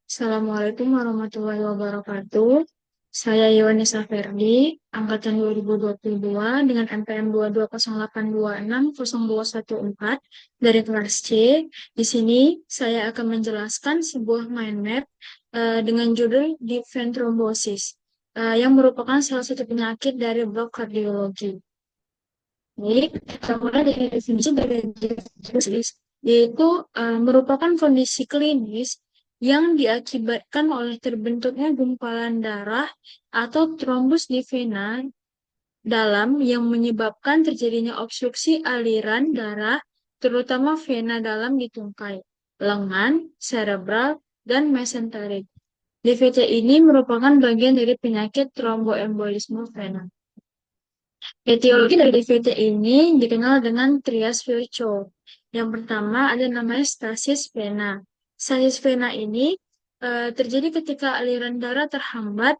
Assalamualaikum warahmatullahi wabarakatuh. Saya Yohanesa Ferdi, angkatan 2022 dengan NPM 22082602114 dari kelas C. Di sini saya akan menjelaskan sebuah mind map dengan judul Deep Vein Thrombosis yang merupakan salah satu penyakit dari blok kardiologi. Jadi, mulai dari definisi dari diagnosis, yaitu merupakan kondisi klinis yang diakibatkan oleh terbentuknya gumpalan darah atau trombus di vena dalam yang menyebabkan terjadinya obstruksi aliran darah, terutama vena dalam di tungkai, lengan, serebral, dan mesenterik. DVT ini merupakan bagian dari penyakit tromboembolisme vena. Etiologi dari DVT ini dikenal dengan trias virchow. Yang pertama ada namanya stasis vena. Stasis vena ini terjadi ketika aliran darah terhambat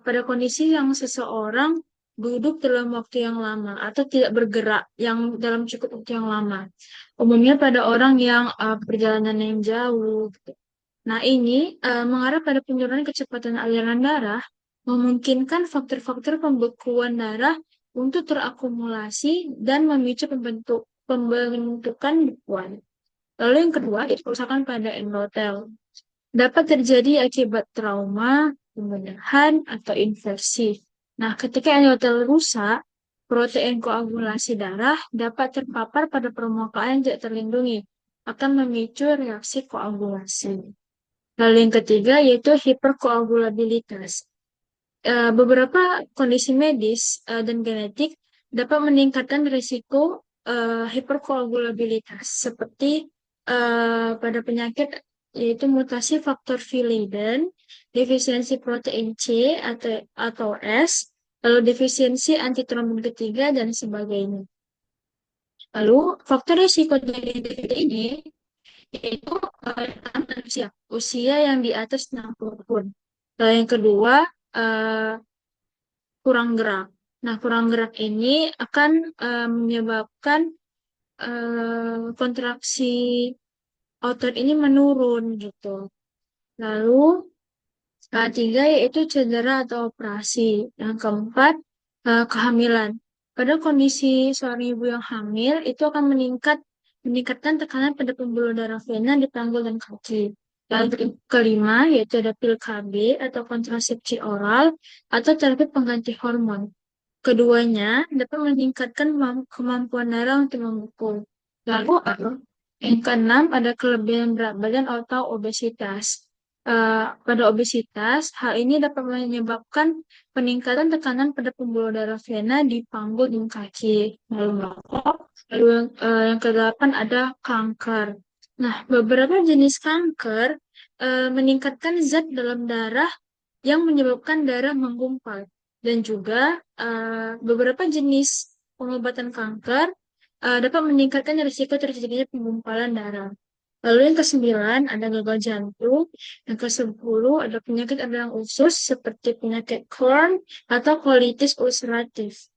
pada kondisi yang seseorang duduk dalam waktu yang lama atau tidak bergerak yang dalam cukup waktu yang lama. Umumnya pada orang yang perjalanan yang jauh, gitu. Nah, ini mengarah pada penurunan kecepatan aliran darah, memungkinkan faktor-faktor pembekuan darah untuk terakumulasi dan memicu pembentukan bekuan. Lalu yang kedua, itu kerusakan pada endotel. Dapat terjadi akibat trauma, pembedahan, atau infeksi. Nah, ketika endotel rusak, protein koagulasi darah dapat terpapar pada permukaan yang tidak terlindungi, akan memicu reaksi koagulasi. Lalu yang ketiga yaitu hiperkoagulabilitas. Beberapa kondisi medis dan genetik dapat meningkatkan risiko hiperkoagulabilitas seperti pada penyakit yaitu mutasi faktor V Leiden, defisiensi protein C atau S, lalu defisiensi antitrombin ketiga dan sebagainya. Lalu faktor risiko dari DVT ini yaitu usia, usia yang di atas 60 tahun. Lalu yang kedua, eh, kurang gerak. Nah, kurang gerak ini akan menyebabkan kontraksi otot ini menurun gitu. Lalu, tiga yaitu cedera atau operasi. Yang keempat, kehamilan. Pada kondisi seorang ibu yang hamil, itu akan meningkatkan tekanan pada pembuluh darah vena di panggul dan kaki. Lalu kelima, yaitu ada pil KB atau kontrasepsi oral atau terapi pengganti hormon. Keduanya dapat meningkatkan kemampuan darah untuk membekuh. Lalu yang keenam ada kelebihan berat badan atau obesitas. Pada obesitas, hal ini dapat menyebabkan peningkatan tekanan pada pembuluh darah vena di panggul dan kaki. Lalu merokok. Lalu yang kedelapan ada kanker. Nah, beberapa jenis kanker meningkatkan zat dalam darah yang menyebabkan darah menggumpal. Dan juga beberapa jenis pengobatan kanker dapat meningkatkan risiko terjadinya penggumpalan darah. Lalu yang kesembilan ada gagal jantung, yang kesepuluh ada penyakit radang usus seperti penyakit Crohn atau colitis ulceratif.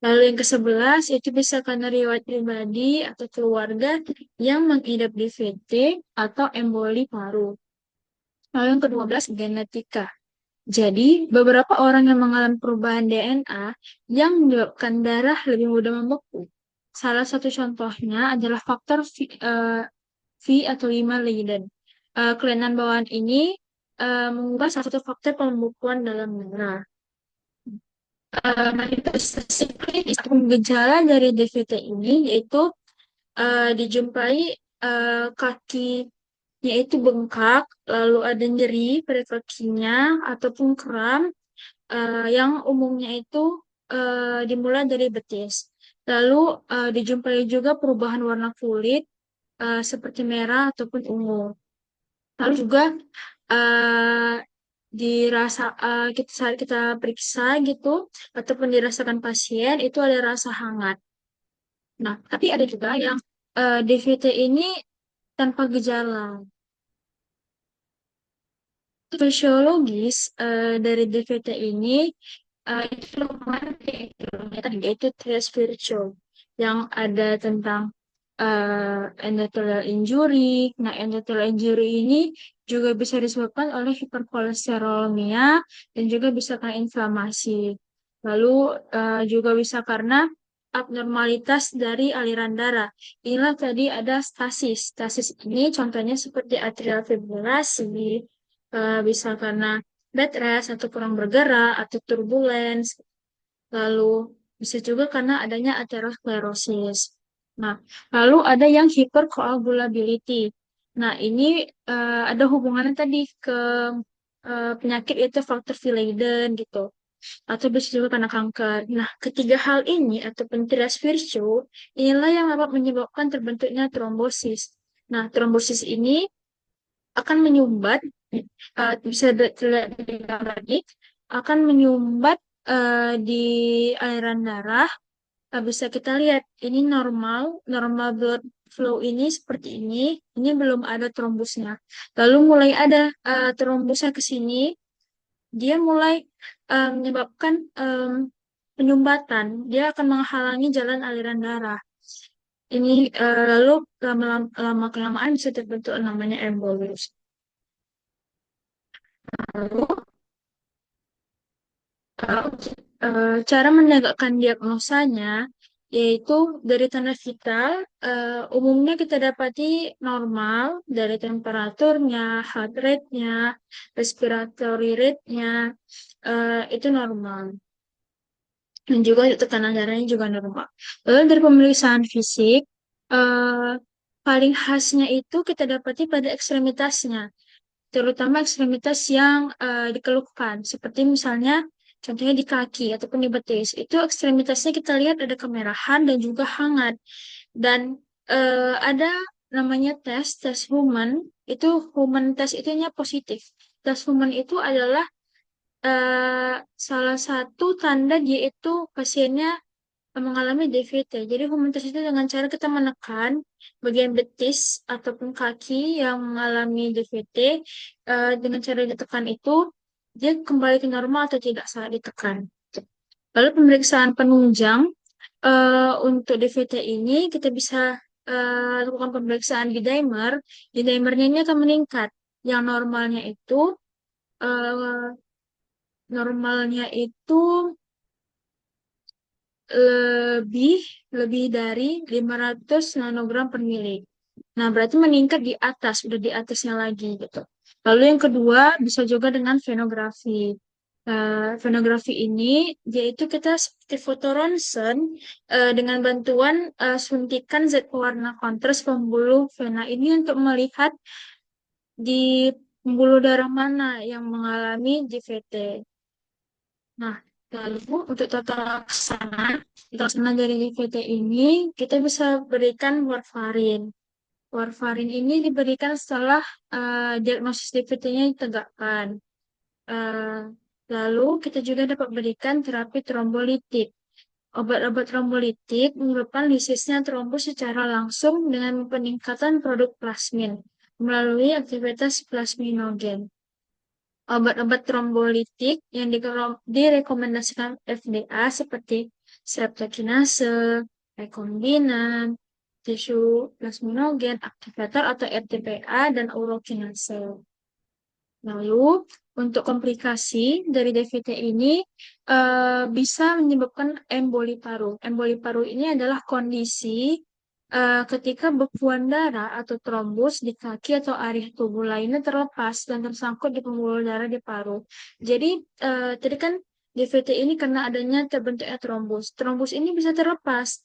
Lalu yang ke-11 itu bisa karena riwayat pribadi atau keluarga yang mengidap DVT atau emboli paru. Lalu yang ke-12 genetika. Jadi, beberapa orang yang mengalami perubahan DNA yang menyebabkan darah lebih mudah membeku. Salah satu contohnya adalah faktor V atau 5 Leiden. Kelainan bawaan ini mengubah salah satu faktor pembekuan dalam darah. Manifestasi klinis atau gejala dari DVT ini yaitu dijumpai kakinya itu bengkak, lalu ada nyeri pada kakinya ataupun kram yang umumnya itu dimulai dari betis. Lalu dijumpai juga perubahan warna kulit seperti merah ataupun ungu. Lalu juga eh, dirasa kita saat kita periksa gitu ataupun dirasakan pasien itu ada rasa hangat. Nah, tapi ada juga yang DVT ini tanpa gejala. Fisiologis dari DVT ini itu lumayan yaitu trias virchow yang ada tentang endothelial injury. Nah, endothelial injury ini juga bisa disebabkan oleh hiperkolesterolemia dan juga bisa karena inflamasi. Lalu juga bisa karena abnormalitas dari aliran darah. Inilah tadi ada stasis. Stasis ini contohnya seperti atrial fibrilasi, bisa karena bed rest atau kurang bergerak atau turbulence. Lalu bisa juga karena adanya aterosklerosis. Nah, lalu ada yang hypercoagulability. Nah, ini ada hubungannya tadi ke penyakit itu faktor V. Leiden gitu. Atau bisa juga karena kanker. Nah, ketiga hal ini ataupun trias virtue, inilah yang dapat menyebabkan terbentuknya trombosis. Nah, trombosis ini akan menyumbat, bisa terlihat di gambar ini, akan menyumbat di aliran darah. Bisa kita lihat ini normal, normal blood flow ini seperti ini belum ada trombusnya. Lalu mulai ada trombusnya ke sini, dia mulai menyebabkan penyumbatan. Dia akan menghalangi jalan aliran darah. Ini lalu lama kelamaan bisa terbentuk namanya embolus. Lalu cara menegakkan diagnosanya yaitu dari tanda vital umumnya kita dapati normal dari temperaturnya, heart rate-nya, respiratory rate-nya itu normal. Dan juga tekanan darahnya juga normal. Lalu dari pemeriksaan fisik, eh, paling khasnya itu kita dapati pada ekstremitasnya, terutama ekstremitas yang dikeluhkan, seperti misalnya contohnya di kaki ataupun di betis. Itu ekstremitasnya kita lihat ada kemerahan dan juga hangat. Dan ada namanya tes human, itu human test itunya positif. Tes human itu adalah eh, salah satu tanda dia itu pasiennya mengalami DVT. Jadi homeostasis itu dengan cara kita menekan bagian betis ataupun kaki yang mengalami DVT, dengan cara ditekan itu dia kembali ke normal atau tidak saat ditekan. Lalu pemeriksaan penunjang untuk DVT ini kita bisa lakukan pemeriksaan di dimer. Di dimernya ini akan meningkat. Yang eh, normalnya itu lebih lebih dari 500 nanogram per mili. Nah, berarti meningkat di atas, udah di atasnya lagi gitu. Lalu yang kedua bisa juga dengan venografi. Venografi ini yaitu kita seperti foto ronsen dengan bantuan suntikan zat pewarna kontras pembuluh vena ini untuk melihat di pembuluh darah mana yang mengalami JVT. Nah, lalu untuk tata laksana dari DVT ini, kita bisa berikan warfarin. Warfarin ini diberikan setelah diagnosis DVT-nya ditegakkan. Eh, lalu kita juga dapat berikan terapi trombolitik. Obat-obat trombolitik menyebabkan lisisnya trombus secara langsung dengan peningkatan produk plasmin melalui aktivitas plasminogen. Obat-obat trombolitik yang direkomendasikan FDA seperti streptokinase, rekombinan, tisu plasminogen, aktivator atau RTPA, dan urokinase. Lalu, untuk komplikasi dari DVT ini bisa menyebabkan emboli paru. Emboli paru ini adalah kondisi ketika bekuan darah atau trombus di kaki atau area tubuh lainnya terlepas dan tersangkut di pembuluh darah di paru. Jadi, tadi kan DVT ini karena adanya terbentuknya trombus. Trombus ini bisa terlepas.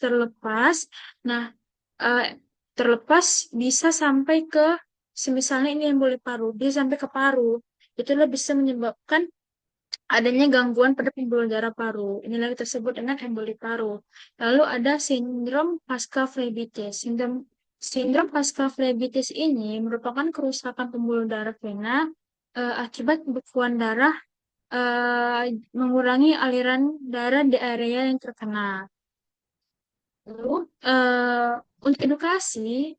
Nah, eh, terlepas bisa sampai ke, semisalnya ini emboli paru, dia sampai ke paru. Itulah bisa menyebabkan adanya gangguan pada pembuluh darah paru. Inilah yang tersebut dengan emboli paru. Lalu ada sindrom pasca phlebitis. Sindrom pasca phlebitis ini merupakan kerusakan pembuluh darah vena akibat bekuan darah mengurangi aliran darah di area yang terkena. Lalu untuk edukasi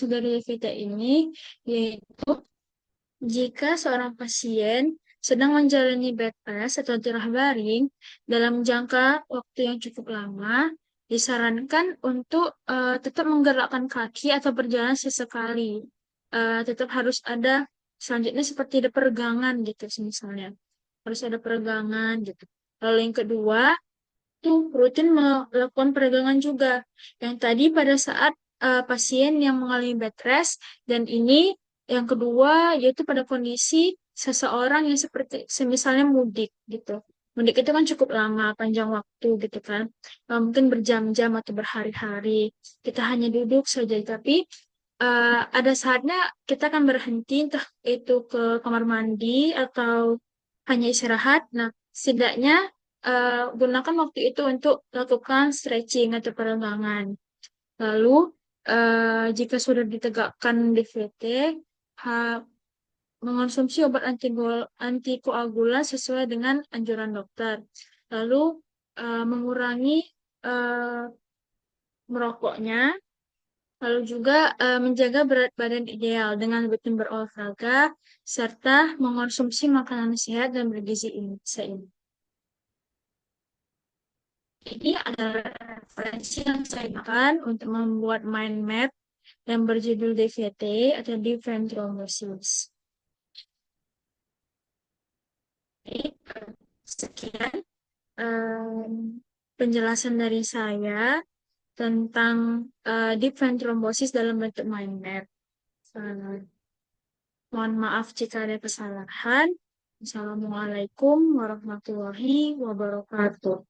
dari VT ini yaitu jika seorang pasien sedang menjalani bed rest atau istirahat baring dalam jangka waktu yang cukup lama, disarankan untuk tetap menggerakkan kaki atau berjalan sesekali. Tetap harus ada Selanjutnya seperti ada peregangan gitu, misalnya. Harus ada peregangan gitu. Lalu yang kedua, tuh rutin melakukan peregangan juga. Yang tadi pada saat pasien yang mengalami bed rest, dan ini yang kedua yaitu pada kondisi seseorang yang seperti semisalnya mudik gitu. Mudik itu kan cukup lama, panjang waktu gitu kan. Mungkin berjam-jam atau berhari-hari. Kita hanya duduk saja, tapi ada saatnya kita akan berhenti entah itu ke kamar mandi atau hanya istirahat. Nah, setidaknya gunakan waktu itu untuk lakukan stretching atau peregangan. Lalu, jika sudah ditegakkan DVT, ha- mengonsumsi obat antikoagulan sesuai dengan anjuran dokter. Lalu, mengurangi eh, merokoknya. Lalu juga menjaga berat badan ideal dengan rutin berolahraga serta mengonsumsi makanan sehat dan bergizi seimbang. Ini adalah referensi yang saya gunakan untuk membuat mind map yang berjudul DVT atau Different Thrombosis. Jadi, sekian em, penjelasan dari saya tentang Different Thrombosis dalam bentuk mind map. Eh, Mohon maaf jika ada kesalahan. Assalamualaikum warahmatullahi wabarakatuh.